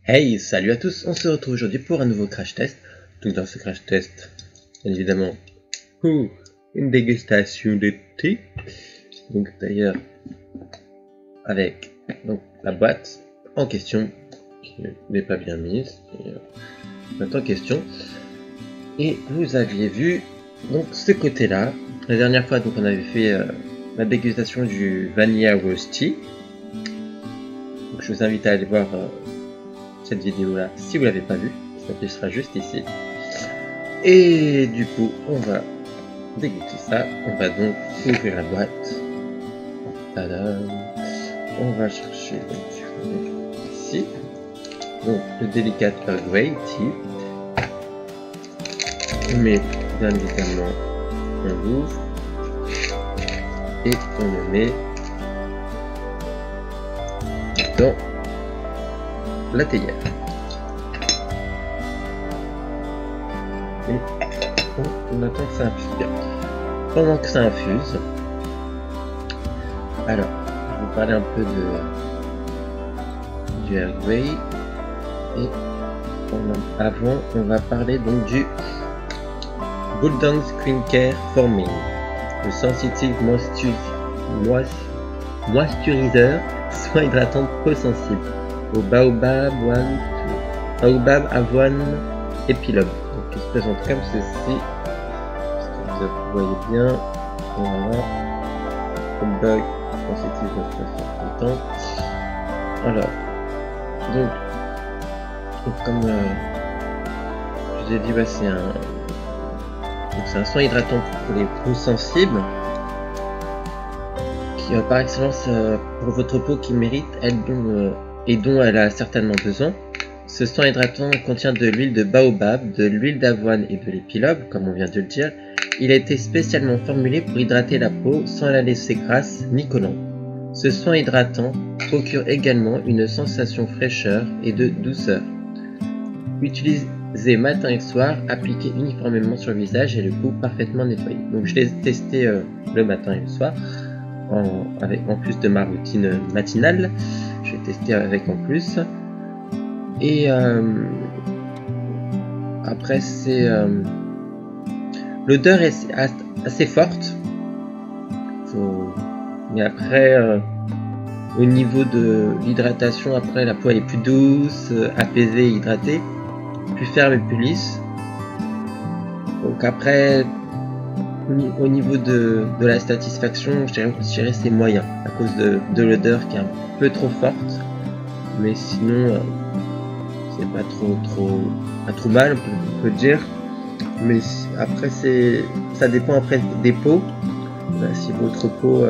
Hey, salut à tous, on se retrouve aujourd'hui pour un nouveau crash test. Donc dans ce crash test, bien évidemment, une dégustation de thé. Donc d'ailleurs, avec la boîte en question, qui n'est pas bien mise, en question. Et vous aviez vu donc ce côté-là. La dernière fois, donc on avait fait la dégustation du Vanilla Rose Tea. Donc je vous invite à aller voir cette vidéo là si vous l'avez pas vue, ça sera juste ici. Et du coup on va dégoûter ça, on va donc ouvrir la boîte. Tadam. On va chercher ici donc le délicat Earl Grey Tea. Mais bien évidemment on l'ouvre et on le met dans la théière. Et on attend que ça infuse bien. Pendant que ça infuse, alors je vais vous parler un peu du Earl Grey et avant on va parler donc du Bulldog Skin Care Forming, le Sensitive Moisturizer soin hydratant peau sensible au baobab, avoine et pilobe. Donc il se présente comme ceci, parce que vous voyez bien. Voilà, Bulldog sensitive moisturizer. Alors, donc comme je vous ai dit, c'est un soin hydratant pour les peaux sensibles, qui par excellence pour votre peau qui mérite et dont elle a certainement besoin. Ce soin hydratant contient de l'huile de baobab, de l'huile d'avoine et de l'épilobe, comme on vient de le dire. Il a été spécialement formulé pour hydrater la peau sans la laisser grasse ni collante. Ce soin hydratant procure également une sensation fraîcheur et de douceur. Utilisé matin et soir, appliqué uniformément sur le visage et le cou parfaitement nettoyé. Donc je l'ai testé le matin et le soir, en plus de ma routine matinale. Je vais tester avec en plus. Et après c'est l'odeur est assez forte. Mais après au niveau de l'hydratation, après la peau elle est plus douce, apaisée, hydratée, plus ferme et plus lisse. Donc après au niveau de la satisfaction, je dirais c'est moyen à cause de l'odeur qui est un peu trop forte, mais sinon c'est pas trop mal, on peut dire. Mais après ça dépend après des peaux. Si votre peau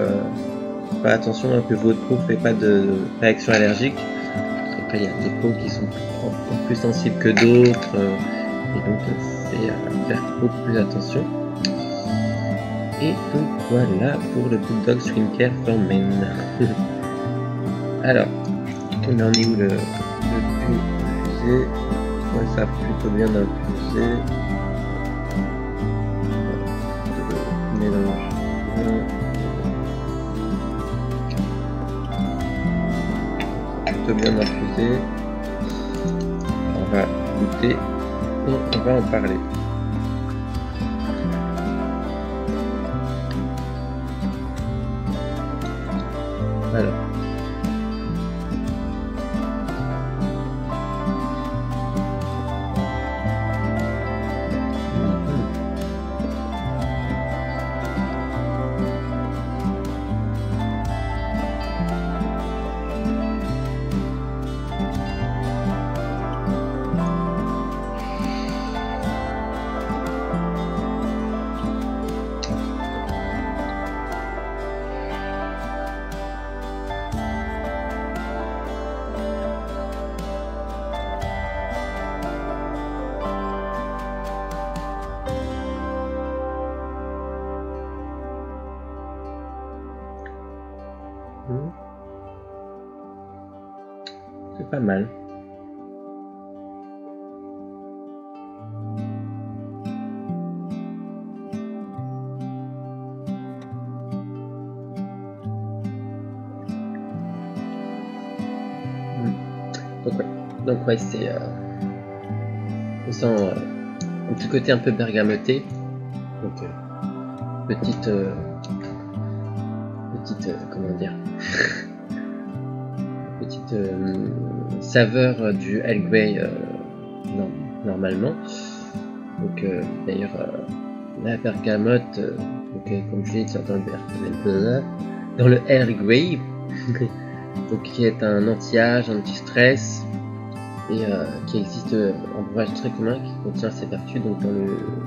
faites attention que votre peau fait pas de réaction allergique. Après il y a des peaux qui sont plus sensibles que d'autres, et donc c'est à faire beaucoup plus attention. Et donc voilà pour le Bulldog Skin Care for Men. Alors, on en est où le infusé? Ouais, ça a plutôt bien infusé. Mélange. Plutôt bien infusé. On va goûter et on va en parler. Alors. C'est pas mal. Donc, ouais. Donc ouais, c'est on sent un petit côté un peu bergamoté. Donc petite comment dire petite saveur du Earl Grey normalement. Donc d'ailleurs la bergamote, comme je l'ai dit dans le Earl Grey, donc qui est un anti-âge, anti-stress, et qui existe en breuvage très commun, qui contient ses vertus donc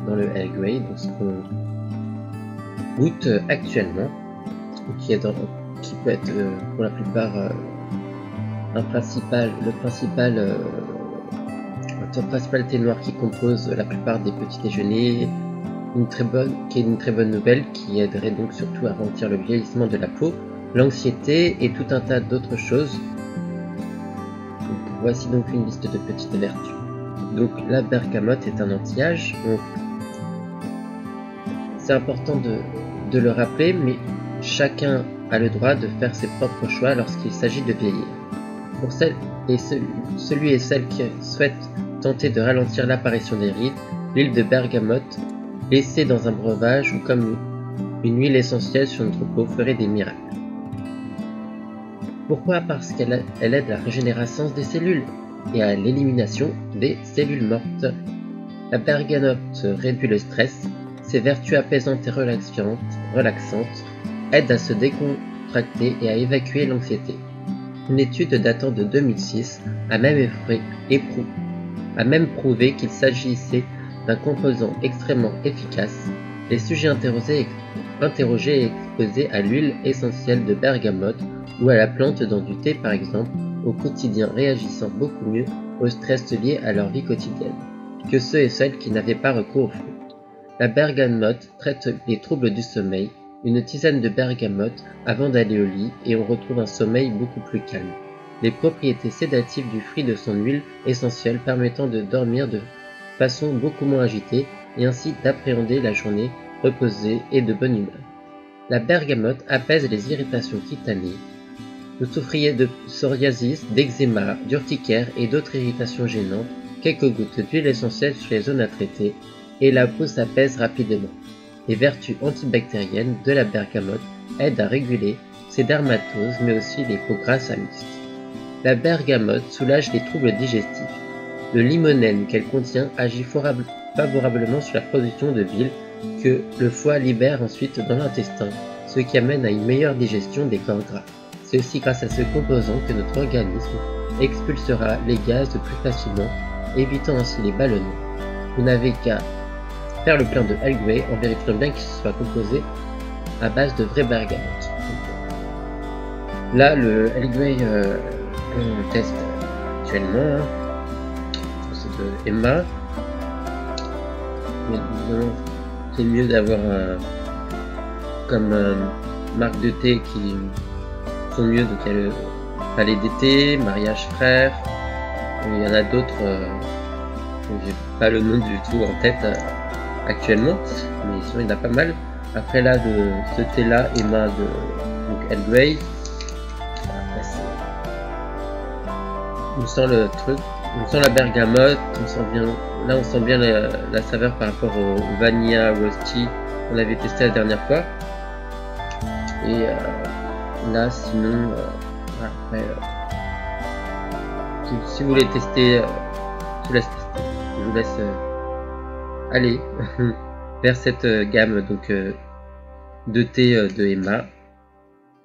dans le Earl Grey, donc ce qu'on goûte actuellement, qui peut être pour la plupart le principal thé noir qui compose la plupart des petits déjeuners, qui est une très bonne nouvelle, qui aiderait donc surtout à ralentir le vieillissement de la peau, l'anxiété et tout un tas d'autres choses. Donc, voici donc une liste de petites vertus. Donc la bergamote est un anti-âge, donc c'est important de le rappeler, mais chacun a le droit de faire ses propres choix lorsqu'il s'agit de vieillir. Pour celui et celle qui souhaitent tenter de ralentir l'apparition des rides, l'huile de bergamote laissée dans un breuvage ou comme une huile essentielle sur notre peau ferait des miracles. Pourquoi? Parce qu'elle aide à la régénération des cellules et à l'élimination des cellules mortes. La bergamote réduit le stress, ses vertus apaisantes et relaxantes aident à se décontracter et à évacuer l'anxiété. Une étude datant de 2006 a même prouvé qu'il s'agissait d'un composant extrêmement efficace. Les sujets interrogés et exposés à l'huile essentielle de bergamote ou à la plante dans du thé par exemple, au quotidien réagissant beaucoup mieux au stress lié à leur vie quotidienne que ceux et celles qui n'avaient pas recours au fruit. La bergamote traite les troubles du sommeil. Une tisane de bergamote avant d'aller au lit et on retrouve un sommeil beaucoup plus calme. Les propriétés sédatives du fruit de son huile essentielle permettant de dormir de façon beaucoup moins agitée et ainsi d'appréhender la journée reposée et de bonne humeur. La bergamote apaise les irritations cutanées. Vous souffriez de psoriasis, d'eczéma, d'urticaire et d'autres irritations gênantes, quelques gouttes d'huile essentielle sur les zones à traiter et la peau s'apaise rapidement. Les vertus antibactériennes de la bergamote aident à réguler ces dermatoses mais aussi les peaux grasses à mixtes. La bergamote soulage les troubles digestifs. Le limonène qu'elle contient agit favorablement sur la production de bile que le foie libère ensuite dans l'intestin, ce qui amène à une meilleure digestion des corps gras. C'est aussi grâce à ce composant que notre organisme expulsera les gaz plus facilement, évitant ainsi les ballonnements. Vous n'avez qu'à faire le plein de Earl Grey en vérifiant bien qu'il soit composé à base de vraie bergamote. Là, le Earl Grey qu'on teste actuellement, c'est de Emma. Mais évidemment, c'est mieux d'avoir comme marque de thé qui sont mieux. Donc il y a le Palais d'été, Mariage Frère, il y en a d'autres, j'ai pas le nom du tout en tête actuellement, mais sinon il y en a pas mal. Après là, de ce thé là, Emma de Earl Grey, on sent le truc, on sent la bergamote, on sent bien, là on sent bien la saveur par rapport au Vanilla Roasty qu'on avait testé la dernière fois. Et là sinon, après, si vous voulez tester, je vous laisse aller vers cette gamme donc de thé de Emma.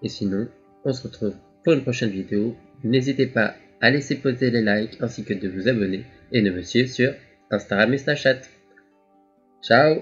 Et sinon, on se retrouve pour une prochaine vidéo. N'hésitez pas à laisser poser les likes ainsi que de vous abonner et de me suivre sur Instagram et Snapchat. Ciao!